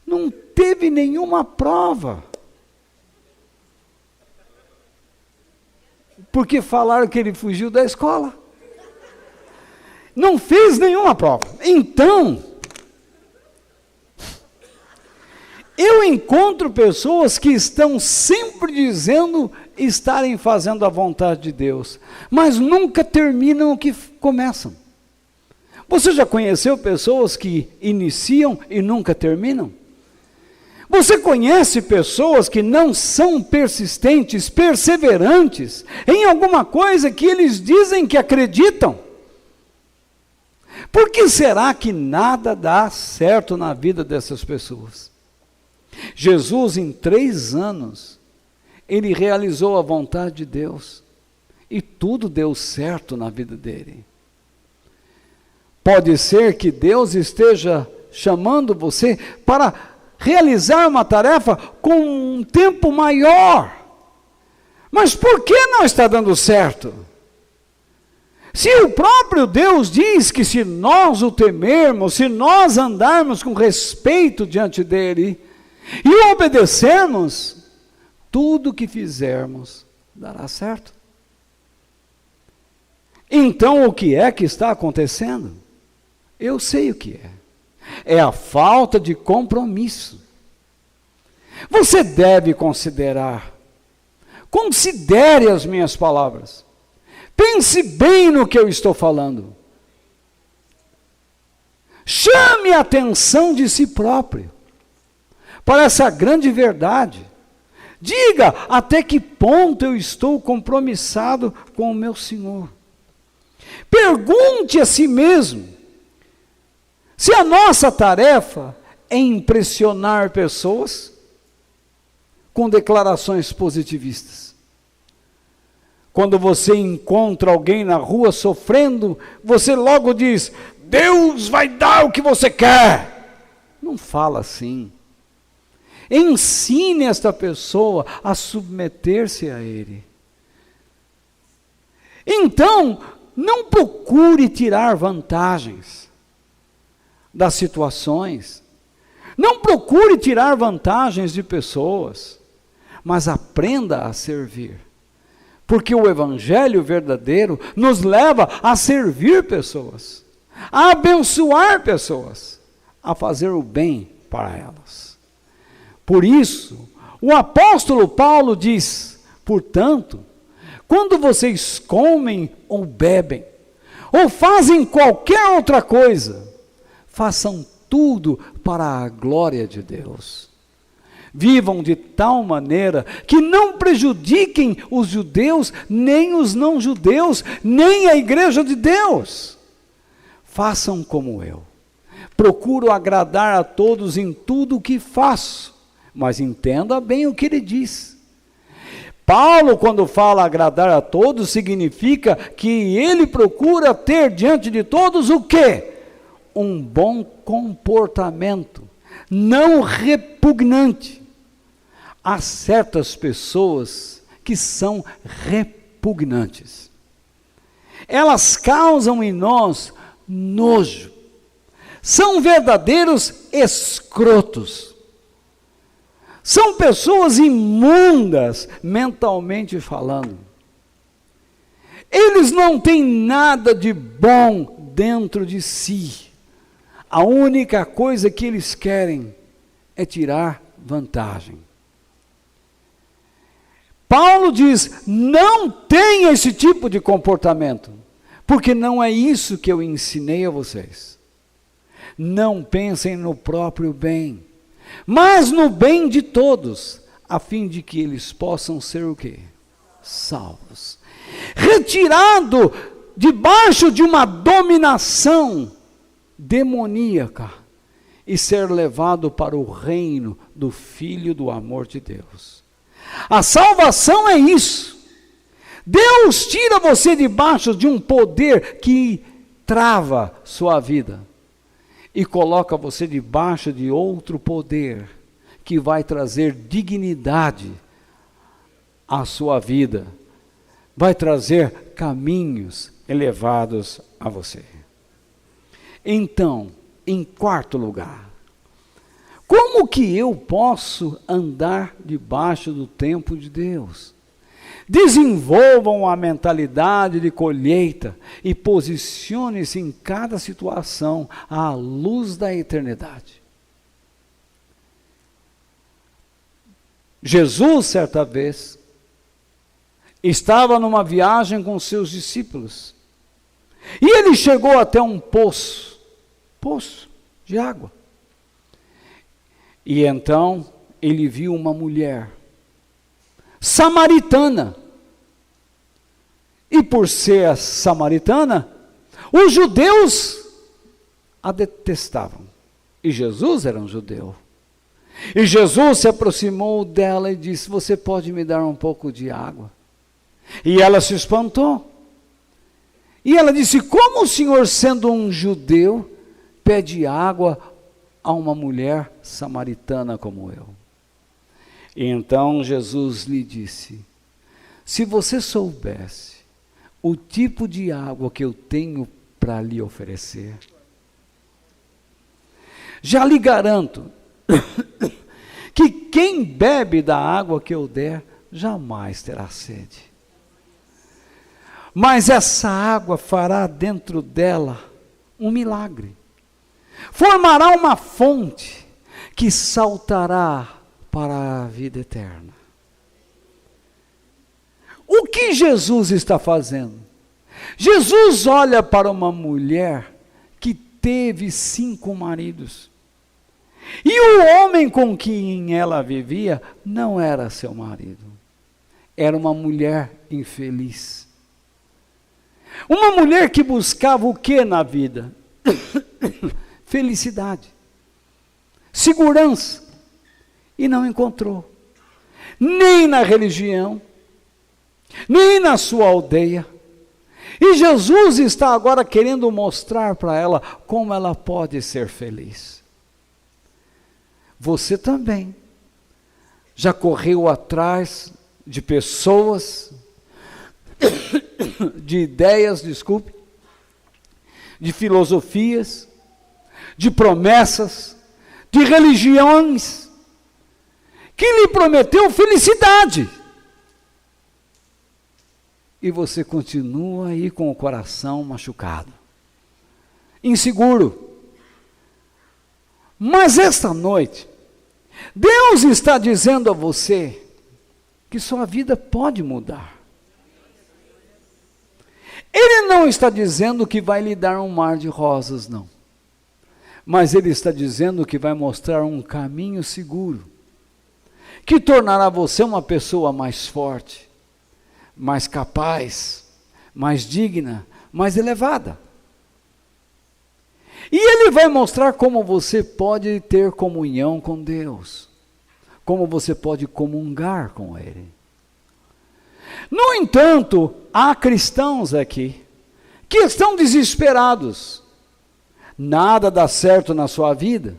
não teve nenhuma prova. Porque falaram que ele fugiu da escola. Não fez nenhuma prova. Então, eu encontro pessoas que estão sempre dizendo estarem fazendo a vontade de Deus, mas nunca terminam o que começam. Você já conheceu pessoas que iniciam e nunca terminam? Você conhece pessoas que não são persistentes, perseverantes em alguma coisa que eles dizem que acreditam? Por que será que nada dá certo na vida dessas pessoas? Jesus, em 3 anos, ele realizou a vontade de Deus e tudo deu certo na vida dele. Pode ser que Deus esteja chamando você para realizar uma tarefa com um tempo maior. Mas por que não está dando certo? Se o próprio Deus diz que se nós o temermos, se nós andarmos com respeito diante dele e o obedecermos, tudo que fizermos dará certo. Então o que é que está acontecendo? Eu sei o que é. É a falta de compromisso. Você deve considerar. Considere as minhas palavras. Pense bem no que eu estou falando. Chame a atenção de si próprio para essa grande verdade. Diga até que ponto eu estou compromissado com o meu Senhor. Pergunte a si mesmo se a nossa tarefa é impressionar pessoas com declarações positivistas. Quando você encontra alguém na rua sofrendo, você logo diz: Deus vai dar o que você quer. Não fala assim. Ensine esta pessoa a submeter-se a Ele. Então, não procure tirar vantagens das situações. Não procure tirar vantagens de pessoas, mas aprenda a servir. Porque o evangelho verdadeiro nos leva a servir pessoas, a abençoar pessoas, a fazer o bem para elas. Por isso, o apóstolo Paulo diz: portanto, quando vocês comem ou bebem, ou fazem qualquer outra coisa, façam tudo para a glória de Deus. Vivam de tal maneira que não prejudiquem os judeus, nem os não-judeus, nem a igreja de Deus. Façam como eu. Procuro agradar a todos em tudo o que faço, mas entenda bem o que ele diz. Paulo, quando fala agradar a todos, significa que ele procura ter diante de todos o quê? Um bom comportamento, não repugnante. há certas pessoas que são repugnantes. Elas causam em nós nojo. São verdadeiros escrotos. São pessoas imundas, mentalmente falando. Eles não têm nada de bom dentro de si. A única coisa que eles querem é tirar vantagem. Paulo diz, não tenha esse tipo de comportamento, porque não é isso que eu ensinei a vocês. Não pensem no próprio bem, mas no bem de todos, a fim de que eles possam ser o quê? Salvos. Retirado debaixo de uma dominação demoníaca e ser levado para o reino do Filho do amor de Deus. A salvação é isso. Deus tira você debaixo de um poder que trava sua vida e coloca você debaixo de outro poder que vai trazer dignidade à sua vida, vai trazer caminhos elevados a você. Então, em quarto lugar, como que eu posso andar debaixo do tempo de Deus? Desenvolvam a mentalidade de colheita e posicione-se em cada situação à luz da eternidade. Jesus, certa vez, estava numa viagem com seus discípulos. E ele chegou até um poço de água. E então ele viu uma mulher samaritana. E por ser samaritana, os judeus a detestavam. E Jesus era um judeu. E Jesus se aproximou dela e disse, você pode me dar um pouco de água? E ela se espantou. E ela disse, como o senhor, sendo um judeu, pede água a uma mulher samaritana como eu? E então Jesus lhe disse, se você soubesse o tipo de água que eu tenho para lhe oferecer, já lhe garanto que quem bebe da água que eu der, jamais terá sede. Mas essa água fará dentro dela um milagre. Formará uma fonte que saltará para a vida eterna. O que Jesus está fazendo? Jesus olha para uma mulher que teve 5 maridos. E o homem com quem ela vivia não era seu marido. Era uma mulher infeliz. Uma mulher que buscava o que na vida? Felicidade, segurança, e não encontrou. Nem na religião, nem na sua aldeia. E Jesus está agora querendo mostrar para ela como ela pode ser feliz. Você também já correu atrás de pessoas, de ideias, de filosofias, de promessas, de religiões, que lhe prometeu felicidade. E você continua aí com o coração machucado, inseguro. Mas esta noite, Deus está dizendo a você que sua vida pode mudar. Ele não está dizendo que vai lhe dar um mar de rosas, não. Mas Ele está dizendo que vai mostrar um caminho seguro, que tornará você uma pessoa mais forte, mais capaz, mais digna, mais elevada. E Ele vai mostrar como você pode ter comunhão com Deus, como você pode comungar com Ele. No entanto, há cristãos aqui que estão desesperados. Nada dá certo na sua vida.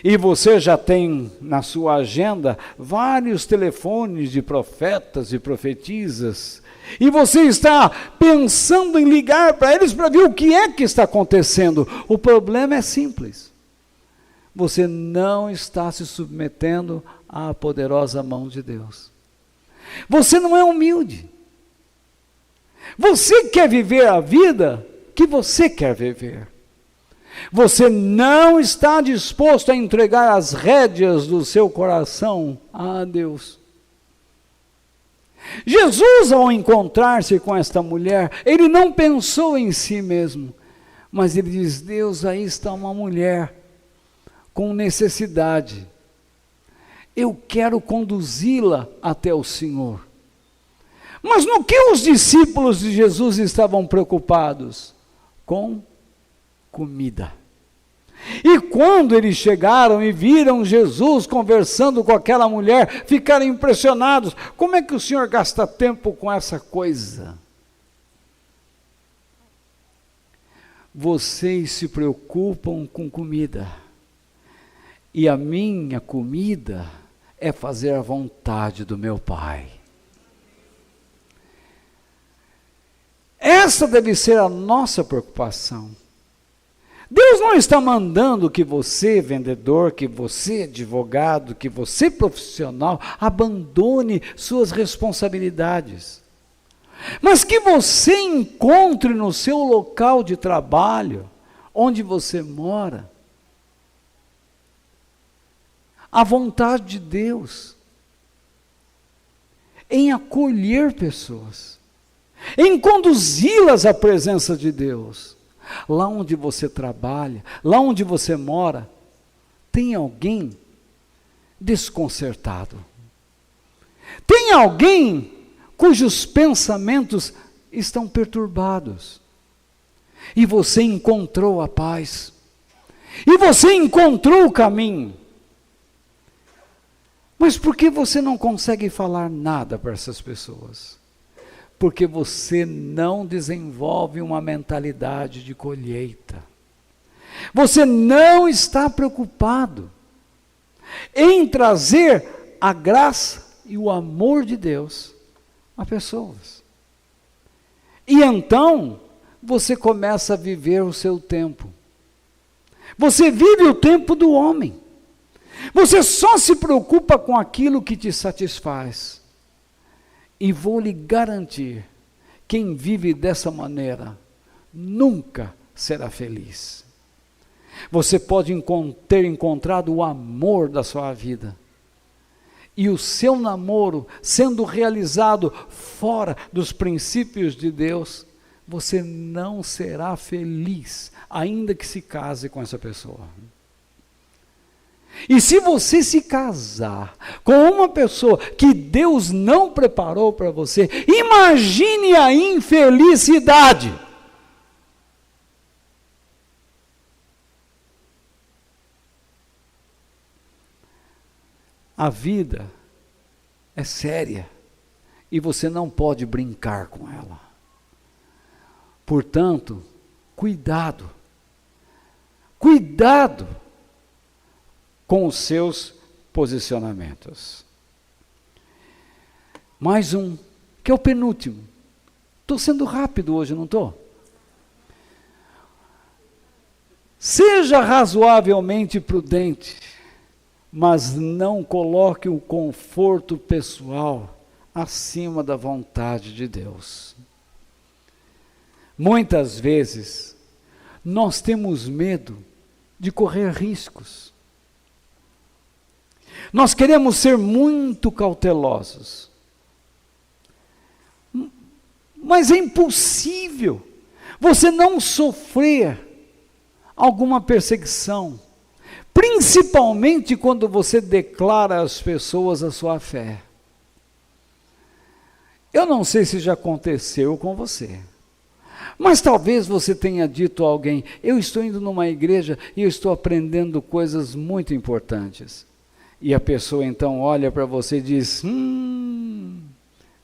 E você já tem na sua agenda vários telefones de profetas e profetisas. E você está pensando em ligar para eles para ver o que é que está acontecendo. O problema é simples. Você não está se submetendo à poderosa mão de Deus. Você não é humilde. Você quer viver a vida que você quer viver. Você não está disposto a entregar as rédeas do seu coração a Deus. Jesus, ao encontrar-se com esta mulher, ele não pensou em si mesmo, mas ele diz: Deus, aí está uma mulher com necessidade. Eu quero conduzi-la até o Senhor. Mas no que os discípulos de Jesus estavam preocupados? Com comida. E quando eles chegaram e viram Jesus conversando com aquela mulher, ficaram impressionados. Como é que o Senhor gasta tempo com essa coisa? Vocês se preocupam com comida. E a minha comida é fazer a vontade do meu Pai. Essa deve ser a nossa preocupação. Deus não está mandando que você, vendedor, que você, advogado, que você, profissional, abandone suas responsabilidades. Mas que você encontre no seu local de trabalho, onde você mora, a vontade de Deus em acolher pessoas, em conduzi-las à presença de Deus. Lá onde você trabalha, lá onde você mora, tem alguém desconcertado. Tem alguém cujos pensamentos estão perturbados. E você encontrou a paz. E você encontrou o caminho. Mas por que você não consegue falar nada para essas pessoas? Porque você não desenvolve uma mentalidade de colheita. Você não está preocupado em trazer a graça e o amor de Deus a pessoas. E então, você começa a viver o seu tempo. Você vive o tempo do homem. Você só se preocupa com aquilo que te satisfaz. E vou lhe garantir, quem vive dessa maneira, nunca será feliz. Você pode ter encontrado o amor da sua vida. E o seu namoro, sendo realizado fora dos princípios de Deus, você não será feliz, ainda que se case com essa pessoa. E se você se casar com uma pessoa que Deus não preparou para você, imagine a infelicidade. A vida é séria e você não pode brincar com ela. Portanto, cuidado. Cuidado com os seus posicionamentos. Mais um, que é o penúltimo. Estou sendo rápido hoje, não estou? Seja razoavelmente prudente, mas não coloque o conforto pessoal acima da vontade de Deus. Muitas vezes, nós temos medo de correr riscos. Nós queremos ser muito cautelosos. Mas é impossível você não sofrer alguma perseguição, principalmente quando você declara às pessoas a sua fé. Eu não sei se já aconteceu com você, mas talvez você tenha dito a alguém: eu estou indo numa igreja e eu estou aprendendo coisas muito importantes. E a pessoa então olha para você e diz: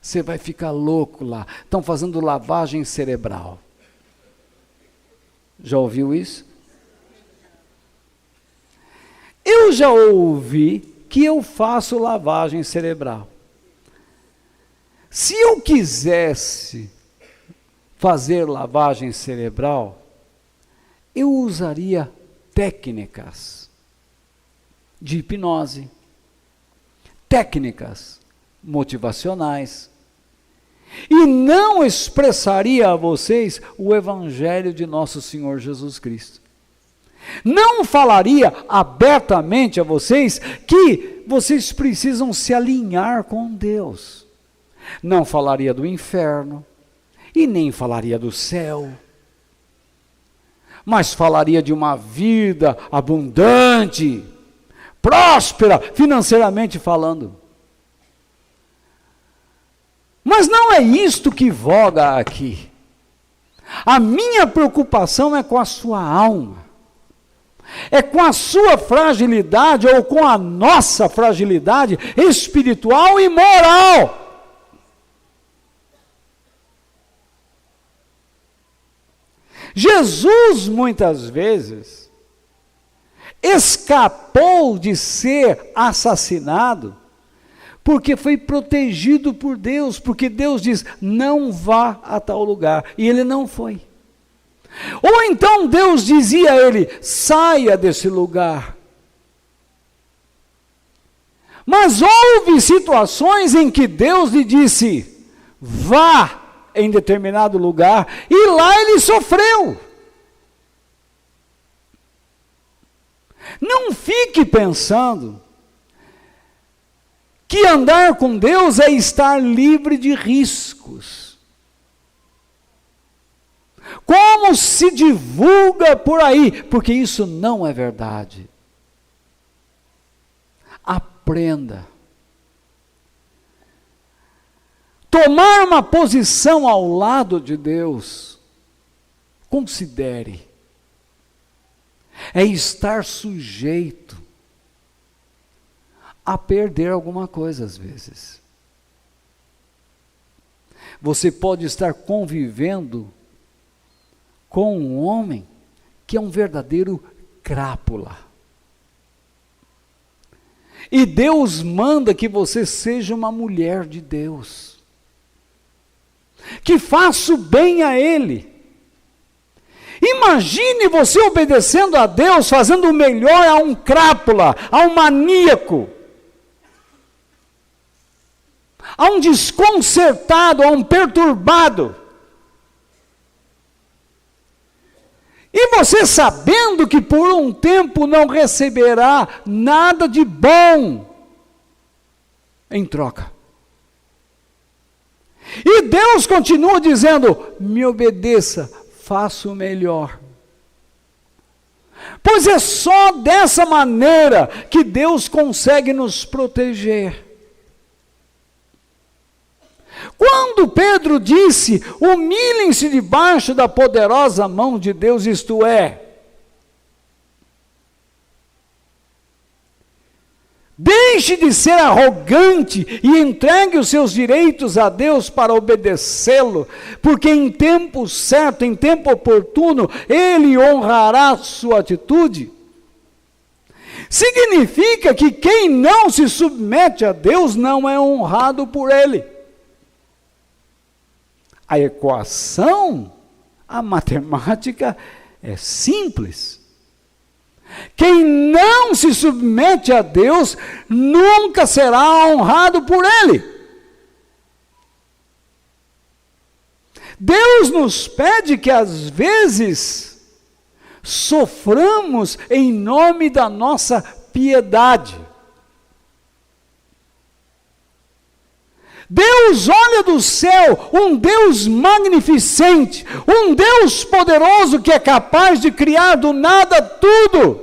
você vai ficar louco lá, estão fazendo lavagem cerebral. Já ouviu isso? Eu já ouvi que eu faço lavagem cerebral. Se eu quisesse fazer lavagem cerebral, eu usaria técnicas de hipnose, técnicas motivacionais, e não expressaria a vocês o Evangelho de nosso Senhor Jesus Cristo. Não falaria abertamente a vocês que vocês precisam se alinhar com Deus. Não falaria do inferno e nem falaria do céu. Mas falaria de uma vida abundante, próspera, financeiramente falando. Mas não é isto que voga aqui. A minha preocupação é com a sua alma. É com a sua fragilidade ou com a nossa fragilidade espiritual e moral. Jesus, muitas vezes, escapou de ser assassinado porque foi protegido por Deus, porque Deus diz, não vá a tal lugar, e ele não foi. Ou então Deus dizia a ele, saia desse lugar. Mas houve situações em que Deus lhe disse, vá em determinado lugar, e lá ele sofreu. Não fique pensando que andar com Deus é estar livre de riscos. Como se divulga por aí, porque isso não é verdade. Aprenda. Tomar uma posição ao lado de Deus, considere, é estar sujeito a perder alguma coisa às vezes. Você pode estar convivendo com um homem que é um verdadeiro crápula. E Deus manda que você seja uma mulher de Deus, que faça o bem a Ele. Imagine você obedecendo a Deus, fazendo o melhor a um crápula, a um maníaco, a um desconcertado, a um perturbado. E você sabendo que por um tempo não receberá nada de bom em troca. E Deus continua dizendo, me obedeça, faça o melhor. Pois é só dessa maneira que Deus consegue nos proteger. Quando Pedro disse, humilhem-se debaixo da poderosa mão de Deus, isto é, deixe de ser arrogante e entregue os seus direitos a Deus para obedecê-lo, porque em tempo certo, em tempo oportuno, Ele honrará sua atitude. Significa que quem não se submete a Deus não é honrado por Ele. A equação, a matemática é simples. Quem não se submete a Deus nunca será honrado por Ele. Deus nos pede que às vezes soframos em nome da nossa piedade. Deus olha do céu, um Deus magnificente, um Deus poderoso que é capaz de criar do nada tudo.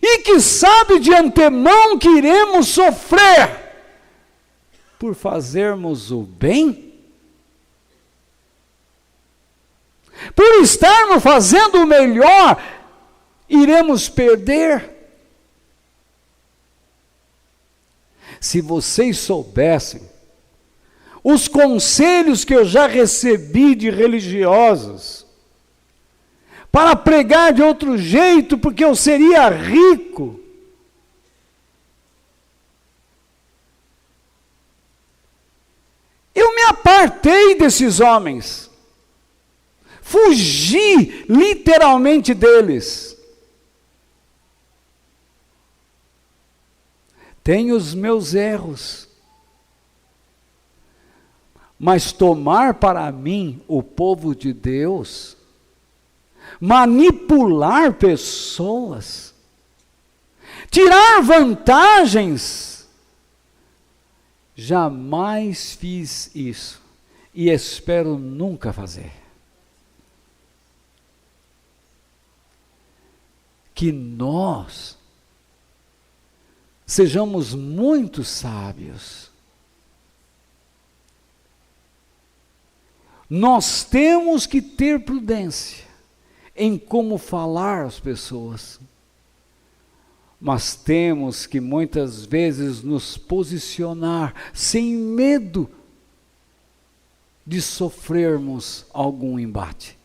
E que sabe de antemão que iremos sofrer por fazermos o bem, por estarmos fazendo o melhor, iremos perder. Se vocês soubessem os conselhos que eu já recebi de religiosos, para pregar de outro jeito, porque eu seria rico. Eu me apartei desses homens, fugi literalmente deles. Tenho os meus erros, mas tomar para mim o povo de Deus, manipular pessoas, tirar vantagens, jamais fiz isso e espero nunca fazer. Que nós sejamos muito sábios. Nós temos que ter prudência em como falar às pessoas, mas temos que muitas vezes nos posicionar sem medo de sofrermos algum embate.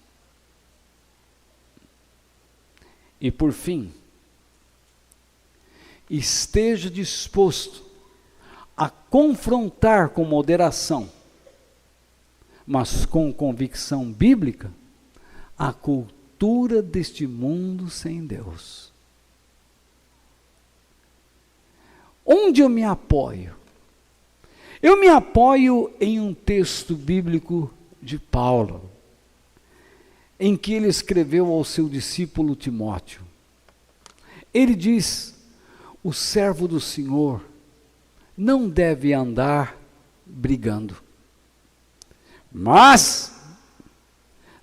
E por fim, esteja disposto a confrontar com moderação, mas com convicção bíblica, a cultura deste mundo sem Deus. Onde eu me apoio? Eu me apoio em um texto bíblico de Paulo, em que ele escreveu ao seu discípulo Timóteo. Ele diz: o servo do Senhor não deve andar brigando, mas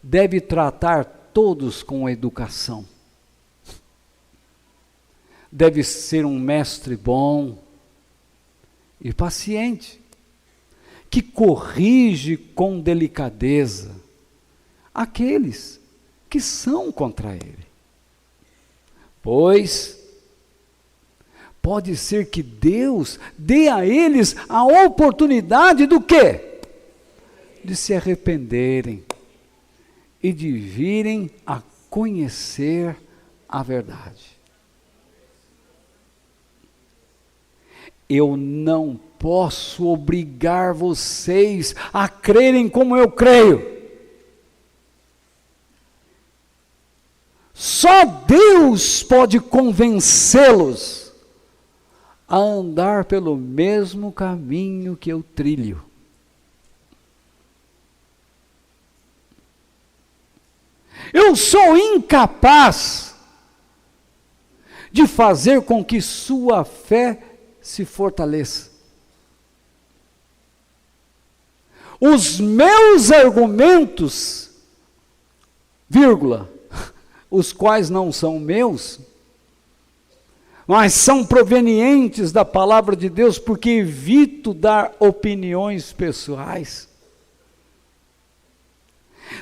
deve tratar todos com educação. Deve ser um mestre bom e paciente, que corrige com delicadeza aqueles que são contra ele. Pois pode ser que Deus dê a eles a oportunidade do quê? De se arrependerem e de virem a conhecer a verdade. Eu não posso obrigar vocês a crerem como eu creio. Só Deus pode convencê-los a andar pelo mesmo caminho que eu trilho. Eu sou incapaz de fazer com que sua fé se fortaleça. Os meus argumentos, vírgula, os quais não são meus, mas são provenientes da palavra de Deus, porque evito dar opiniões pessoais,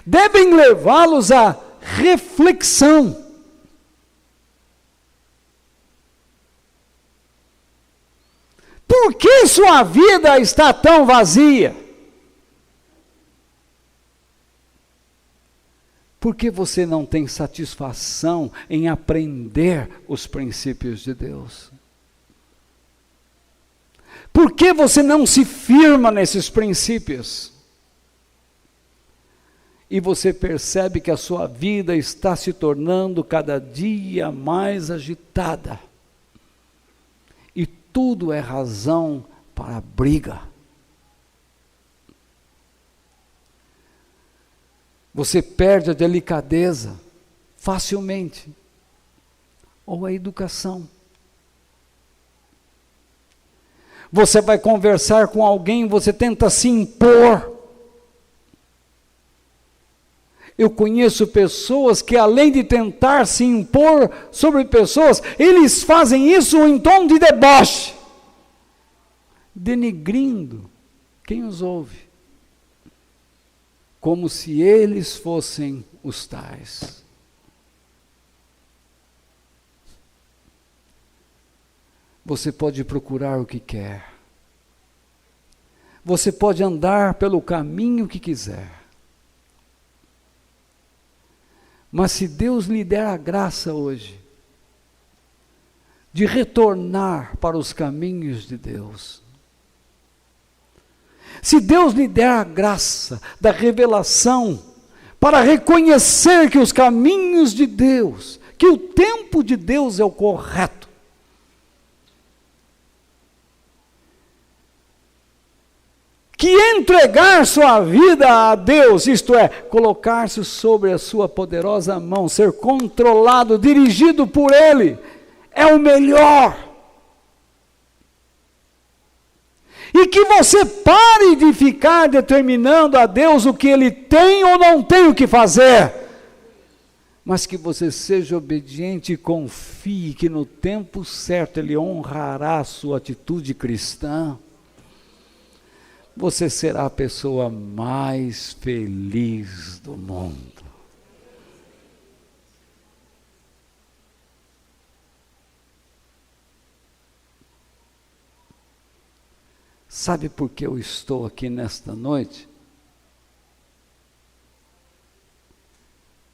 devem levá-los à reflexão. Por que sua vida está tão vazia? Por que você não tem satisfação em aprender os princípios de Deus? Por que você não se firma nesses princípios? E você percebe que a sua vida está se tornando cada dia mais agitada. E tudo é razão para briga. Você perde a delicadeza facilmente, ou a educação. Você vai conversar com alguém, você tenta se impor. Eu conheço pessoas que, além de tentar se impor sobre pessoas, eles fazem isso em tom de deboche, denigrindo quem os ouve, como se eles fossem os tais. Você pode procurar o que quer. Você pode andar pelo caminho que quiser. Mas se Deus lhe der a graça hoje, de retornar para os caminhos de Deus, se Deus lhe der a graça da revelação, para reconhecer que os caminhos de Deus, que o tempo de Deus é o correto, que entregar sua vida a Deus, isto é, colocar-se sobre a sua poderosa mão, ser controlado, dirigido por Ele, é o melhor. E que você pare de ficar determinando a Deus o que Ele tem ou não tem o que fazer, mas que você seja obediente e confie que no tempo certo Ele honrará a sua atitude cristã. Você será a pessoa mais feliz do mundo. Sabe por que eu estou aqui nesta noite?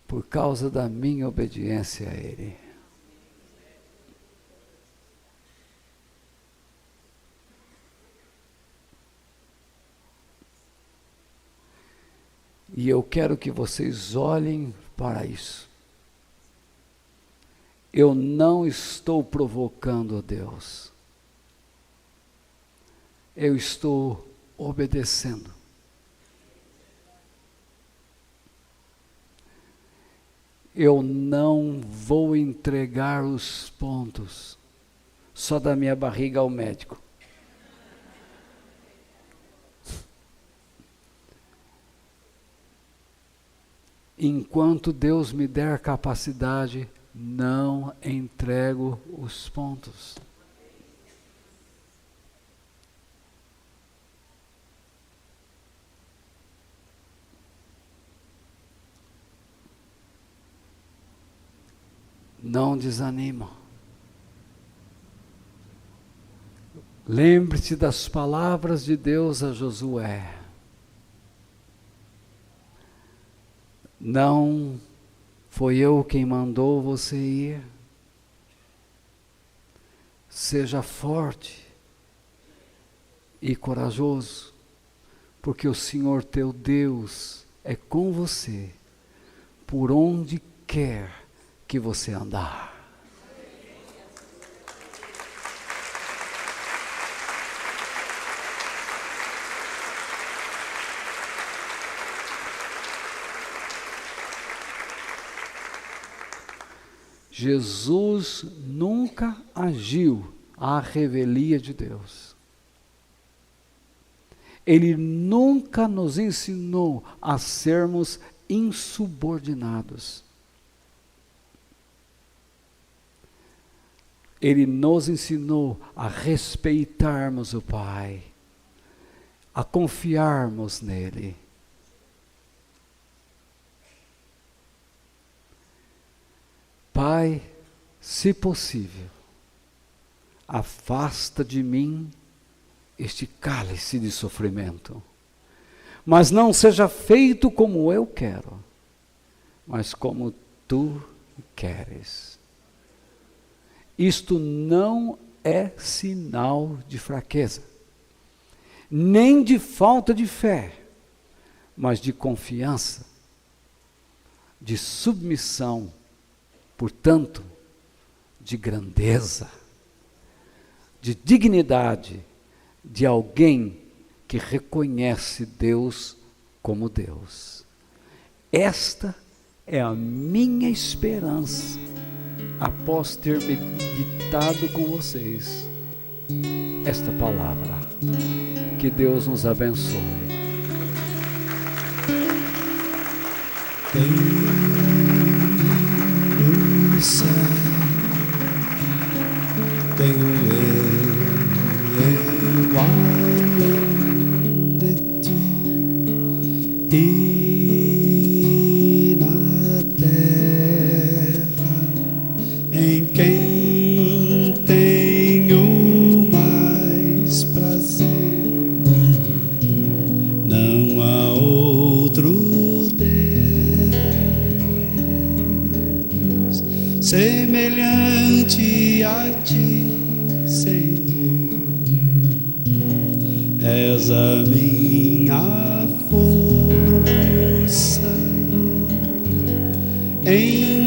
Por causa da minha obediência a Ele. E eu quero que vocês olhem para isso. Eu não estou provocando a Deus. Eu estou obedecendo. Eu não vou entregar os pontos só da minha barriga ao médico. Enquanto Deus me der capacidade, não entrego os pontos. Não desanima. Lembre-se das palavras de Deus a Josué. Não foi eu quem mandou você ir. Seja forte e corajoso, porque o Senhor teu Deus é com você, por onde quer que você andar. Jesus nunca agiu à revelia de Deus. Ele nunca nos ensinou a sermos insubordinados. Ele nos ensinou a respeitarmos o Pai, a confiarmos nele. Pai, se possível, afasta de mim este cálice de sofrimento, mas não seja feito como eu quero, mas como tu queres. Isto não é sinal de fraqueza, nem de falta de fé, mas de confiança, de submissão, portanto, de grandeza, de dignidade, de alguém que reconhece Deus como Deus. Esta é a minha esperança, após ter meditado com vocês esta palavra. Que Deus nos abençoe. Tenho eu além de ti e na terra em quem tenho mais prazer. Não há outro Deus. a ti, Senhor, és a minha força. Em